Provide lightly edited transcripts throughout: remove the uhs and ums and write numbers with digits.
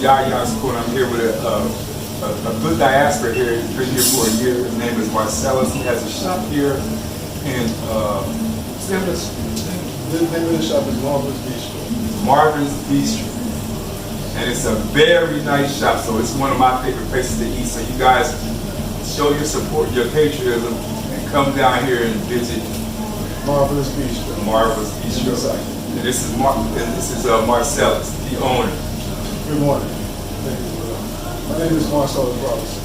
Yaya's Court. I'm here with a good diaspora here. He's been here for a year. His name is Marcellus. He has a shop here in, The name of the shop is Marvelous Bistro. Marvin's Bistro. And it's a very nice shop, so it's one of my favorite places to eat. So you guys show your support, your patriotism, and come down here and visit Marvelous Bistro. Marvelous Bistro. And this is Marcellus, the owner. Good morning. Thank you. My name is Marcellus Robinson.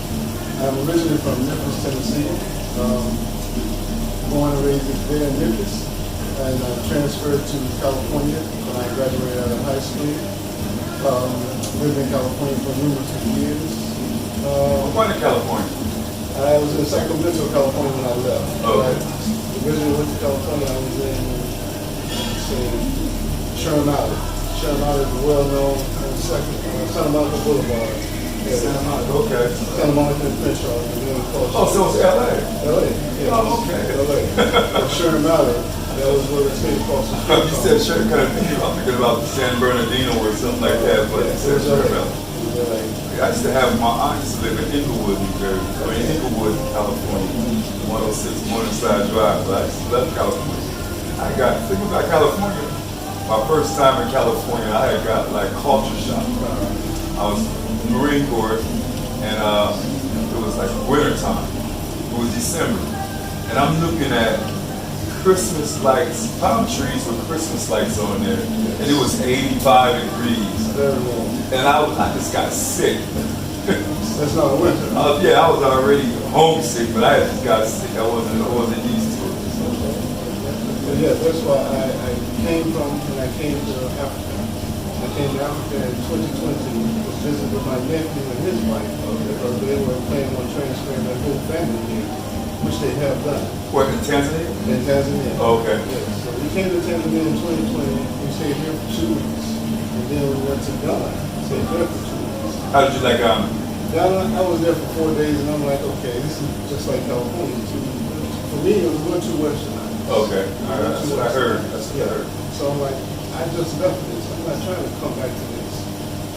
I'm originally from Memphis, Tennessee. Born and raised there in Memphis, and transferred to California when I graduated out of high school. Lived in California for numerous years. When in California? I was in Sacramento, California when I left. Okay. I originally went to California. I was in Sherman Island. Sherman Island is well known on Santa Monica Boulevard. Yeah. Santa Monica, okay. Santa Monica and Crenshaw. Oh, so it's LA? LA, yeah. Oh, okay. LA. Sherman Island, that was where the state crossed the street. You said Sherman, kind of thinking about San Bernardino or something like that, but you said Sherman. I used to have I used to live in Inglewood, New Jersey. I mean, Inglewood, California, 106 Morningside Drive, but I used to love California. Thinking about California, my first time in California, I had got like culture shock. I was in the Marine Corps, and it was like winter time. It was December, and I'm looking at Christmas lights, palm trees with Christmas lights on there, and it was 85 degrees. And I just got sick. That's not a winter. Yeah, I was already homesick, but I just got sick. I wasn't used to it. But yeah, that's why I came from, when I came to Africa. I came to Africa in 2020 to visit with my nephew and his wife, because they were planning on transferring their whole family here, which they have done. What, in Tanzania? In Tanzania. Oh, okay. Yeah, so we came to Tanzania in 2020. We stayed here for 2 weeks, and then we went to Ghana. Stayed there for 2 weeks. How did you like Ghana, I was there for 4 days, and I'm like, okay, this is just like California. For me, it was a little too westernized. Okay, all right, that's what I heard. That's what I heard. So I'm like, I just left this. I'm not trying to come back to this.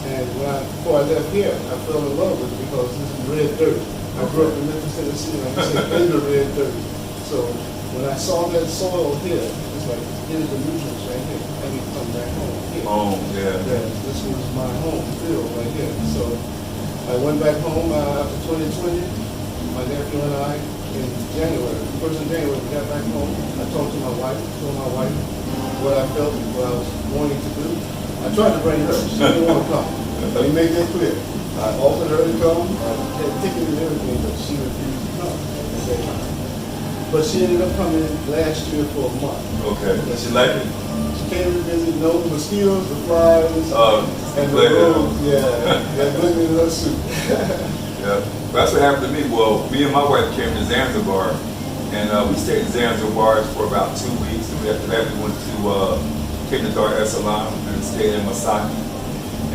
And before I left here, I fell in love with it because this is red dirt. I grew up in Memphis, Tennessee, and I said, in the red dirt. So when I saw that soil here, it's like, here's the nutrients right here. I need to come back home here. Home, yeah. This was my home field right here. So I went back home after 2020. My nephew and I, in January, 1st of January, we got back home. I talked to my wife, told my wife what I felt, what I was wanting to do. I tried to bring her. She didn't want to come. Let me make that clear. I offered her to come. I had tickets and everything, but she refused to come at that time. But she ended up coming last year for a month. Okay. Did she like it? She came to visit, no, the mosquitoes, the flies, and the roads. Yeah, living in her suit. Yeah, that's what happened to me. Well, me and my wife came to Zanzibar, and we stayed in Zanzibar for about 2 weeks. And after that, we came to Dar es Salaam and stayed in Masaki.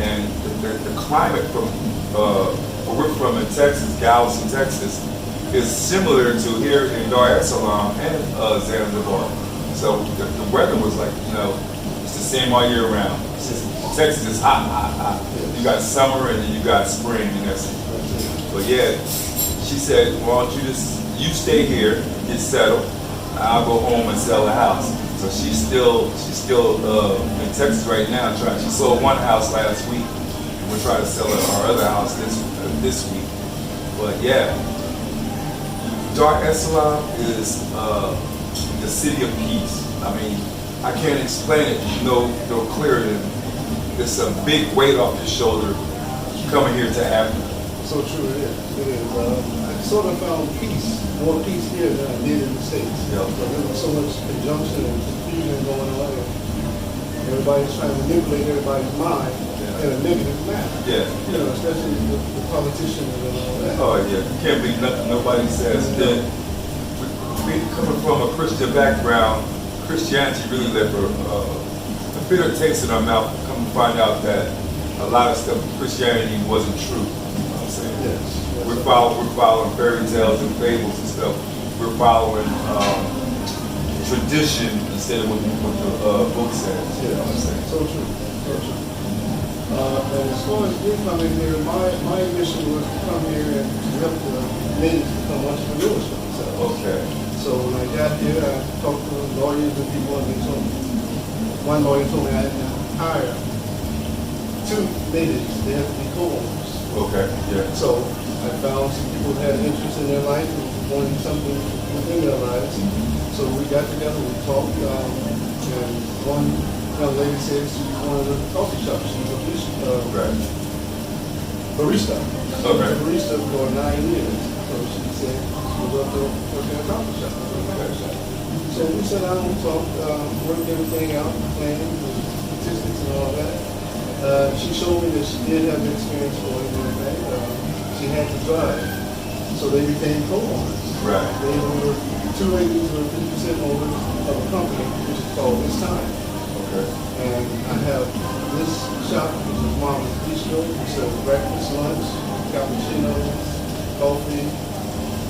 And the climate from where we're from in Texas, Galveston, Texas, is similar to here in Dar es Salaam and Zanzibar. So the weather was like, it's the same all year round. Texas is hot, hot, hot. You got summer and then you got spring, and that's it. But yeah, she said, why don't you stay here, get settled, and I'll go home and sell the house. So she's still in Texas right now. She sold one house last week, and we're trying to sell our other house this week. But yeah, Dar es Salaam is the city of peace. I mean, I can't explain it no clearer than it's a big weight off your shoulder coming here to Africa. So true it is. It is. I sort of found more peace here than I did in the States. Yeah. But there was so much conjunction and confusion going on. Everybody's trying to manipulate everybody's mind in a negative manner. Yeah. Especially the politicians and all that. Oh yeah, you can't believe nothing nobody says. Then, coming from a Christian background, Christianity really left a bitter taste in our mouth. Come to find out that a lot of stuff Christianity wasn't true. Yes. We're following fairy tales and fables and stuff. We're following tradition instead of what the book says. Yeah. So true. So true. And as far as me coming here, my mission was to come here and to help the natives become entrepreneurs for themselves. Okay. So when I got here, I talked to lawyers and people, and they told me, one lawyer told me I had to hire 2 natives. They have to be co-owners. Okay. Yeah. So I found some people who had interest in their life and wanted something within their lives. So we got together, we talked, and one young lady said she wanted a coffee shop. She was a Right. barista. Okay. A barista for 9 years. So she said she would love to work in a coffee shop. So we sat down and talked, worked everything out, plans and statistics and all that. She showed me that she did have the experience for it and everything. She had to drive. So they became co-owners. Right. They were 2 ladies were 50% owners of a company which is called This Time. Okay. And I have this shop, which is Mom's Bistro. We serve breakfast, lunch, cappuccinos, coffee.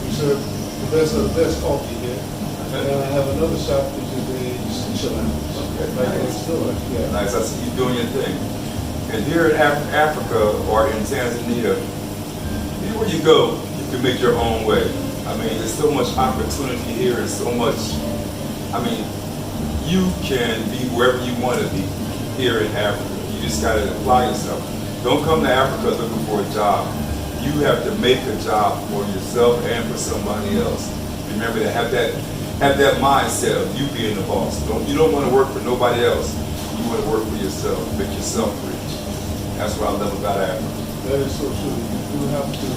We serve the best of the best coffee here. Okay. And I have another shop, which is a shisha lounge. Okay. Right Nice. next door. Yeah. Nice. I see you doing your thing. And here in Africa or in Tanzania, anywhere you go, you can make your own way. I mean, there's so much opportunity here and so much, I mean, you can be wherever you want to be here in Africa. You just got to apply yourself. Don't come to Africa looking for a job. You have to make a job for yourself and for somebody else. Remember to have that mindset of you being the boss. You don't want to work for nobody else. You want to work for yourself, make yourself rich. That's what I love about Africa. That is so true. You do have to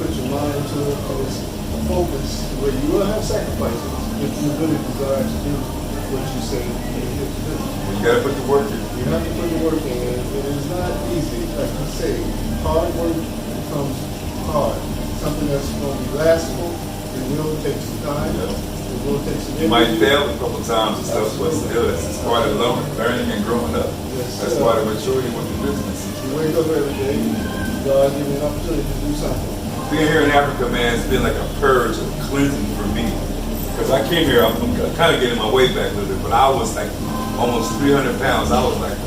put your mind to it, and it's a focus where you will have sacrifices if you really desire to do what you say you're here to do. You got to put the work in. You have to put the work in, and it is not easy. Like you say, hard work becomes hard. Something that's going to be lastful, it will take some time. Yeah. It will take some You might energy. fail a couple times and stuff, but still, it's part of learning and growing up. Yes, That's sir. part of maturity with the business. You wake up every day, God give you an opportunity to do something. Being here in Africa, man, it's been like a purge of cleansing for me. Because I came here, I'm kind of getting my weight back a little bit, but I was like almost 300 pounds. I was like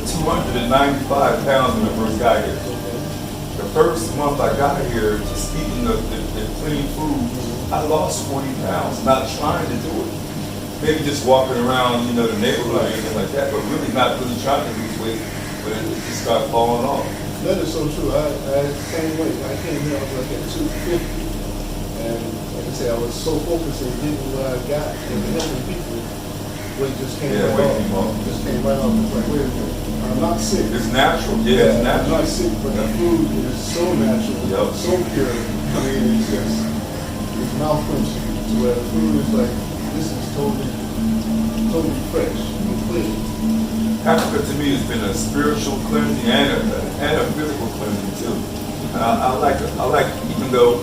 295 pounds when I first got here. The first month I got here, just eating the clean food, I lost 40 pounds, not trying to do it. Maybe just walking around, the neighborhood or anything like that, but really not really trying to lose weight, but it just started falling off. That is so true. I same way. I came here, I was like at 250. And like I said, I was so focused on getting what I got and helping people. Weight just came Yeah, right weight off. came off. Just came right off. It's like, wait a minute. I'm not sick. It's natural, yeah, it's I'm natural. not sick, but the food is so natural, Yep. so pure. I mean, it's mouth quenching. To where the food is like, this is totally fresh and clean. Africa to me has been a spiritual cleansing and a physical cleansing too. And I like it. I like, even though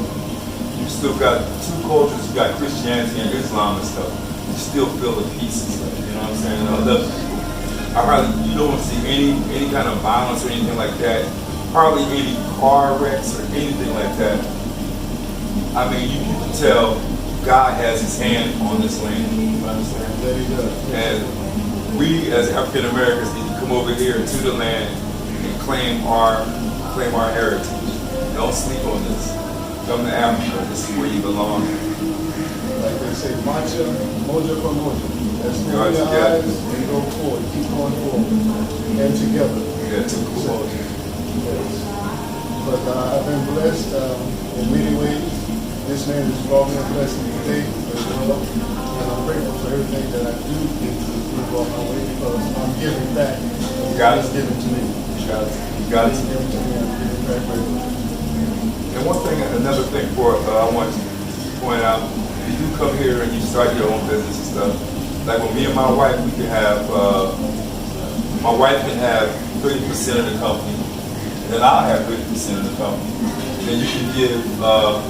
you still got 2 cultures, you got Christianity and Islam and stuff, you still feel the peace and stuff. You know what I'm saying? I love people. You don't see any kind of violence or anything like that. Hardly any car wrecks or anything like that. I mean, you can tell God has His hand on this land. You understand? That he does. And we as African Americans need to come over here to the land and claim our heritage. Don't sleep on this. Come to Africa. This is where you belong. Like they say, marcha, moja por moja. Let's Go go your together. eyes and go forward. Keep going forward. And together. Yeah, too cool. Yes. But I've been blessed in many ways. This man has brought me a blessing today as well. And I'm grateful for everything that I do get to brought my way because I'm giving back. Got it. It's given to me. You got it. It's given to me. I'm giving back very much. And another thing I want to point out, if you come here and you start your own business and stuff, like when me and my wife, we can have, my wife can have 30% of the company, and then I'll have 30% of the company. And then you can give the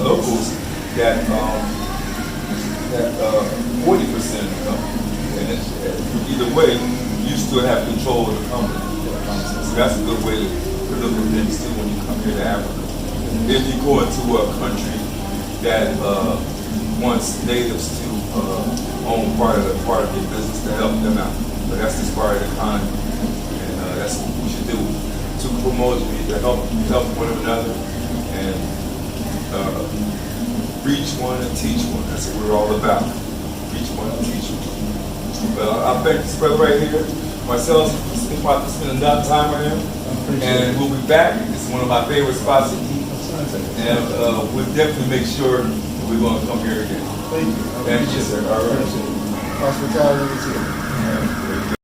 locals that 40% of the company. And either way, you still have control of the company. So that's a good way to look at things too when you come here to Africa. If you go into a country that wants natives to own part of your business to help them out, but that's just part of the economy. that's what we should do to promote to help one another and reach one and teach one. That's what we're all about. Reach one and teach one. Well, I thank this brother right here, Marcellus, for spending enough time with him. And we'll be back. This is one of my favorite spots to eat. And we'll definitely make sure that we're going to come here again. Thank you. Thank you, sir. All right. Hospitality is here.